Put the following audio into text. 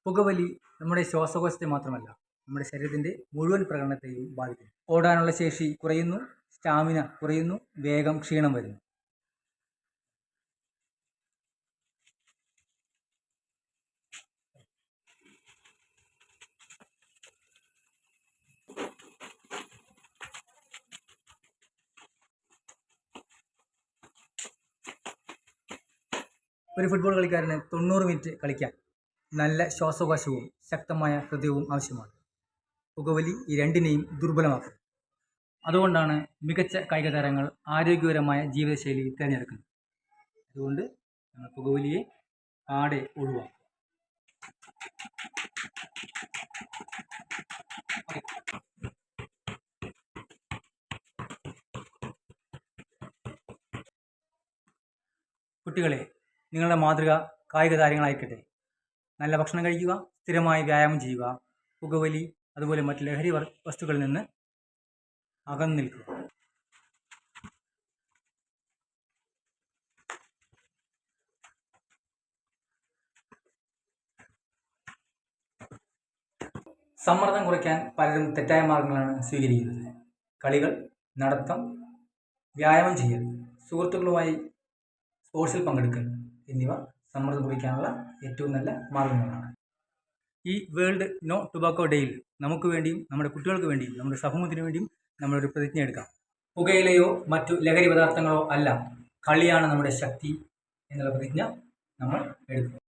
പുകവലി നമ്മുടെ ശ്വാസകോശത്തെ മാത്രമല്ല നമ്മുടെ ശരീരത്തിൻ്റെ മുഴുവൻ പ്രകടനത്തെയും ബാധിക്കുന്നു. ഓടാനുള്ള ശേഷി കുറയുന്നു, സ്റ്റാമിന കുറയുന്നു, വേഗം ക്ഷീണം വരുന്നു. ഒരു ഫുട്ബോൾ കളിക്കാരന് 90 മിനിറ്റ് കളിക്കാൻ നല്ല ശ്വാസകോശവും ശക്തമായ ഹൃദയവും ആവശ്യമാണ്. പുകവലി ഈ രണ്ടിനെയും ദുർബലമാക്കും. അതുകൊണ്ടാണ് മികച്ച കായിക താരങ്ങൾ ആരോഗ്യകരമായ ജീവിതശൈലി തിരഞ്ഞെടുക്കുന്നത്. അതുകൊണ്ട് നമ്മൾ പുകവലിയെ പാടെ ഒഴിവാക്കും. കുട്ടികളെ, നിങ്ങളുടെ മാതൃക കായിക താരങ്ങളായിക്കട്ടെ. നല്ല ഭക്ഷണം കഴിക്കുക, സ്ഥിരമായി വ്യായാമം ചെയ്യുക, പുകവലി അതുപോലെ മറ്റ് ലഹരി വസ്തുക്കളിൽ നിന്ന് അകന്നു നിൽക്കുക. സമ്മർദ്ദം കുറയ്ക്കാൻ പലരും തെറ്റായ മാർഗങ്ങളാണ് സ്വീകരിക്കുന്നത്. കളികൾ, നടത്തം, വ്യായാമം ചെയ്യൽ, സുഹൃത്തുക്കളുമായി സ്പോർട്സിൽ പങ്കെടുക്കൽ എന്നിവ സമ്മർദ്ദം കുറയ്ക്കാനുള്ള ഏറ്റവും നല്ല മാർഗങ്ങളാണ്. ഈ വേൾഡ് നോ ടുബാക്കോ ഡേയിൽ നമുക്ക് വേണ്ടിയും നമ്മുടെ കുട്ടികൾക്ക് വേണ്ടിയും നമ്മുടെ സമൂഹത്തിന് വേണ്ടിയും നമ്മളൊരു പ്രതിജ്ഞ എടുക്കാം. പുകയിലയോ മറ്റു ലഹരി പദാർത്ഥങ്ങളോ അല്ല, കളിയാണ് നമ്മുടെ ശക്തി എന്നുള്ള പ്രതിജ്ഞ നമ്മൾ എടുക്കും.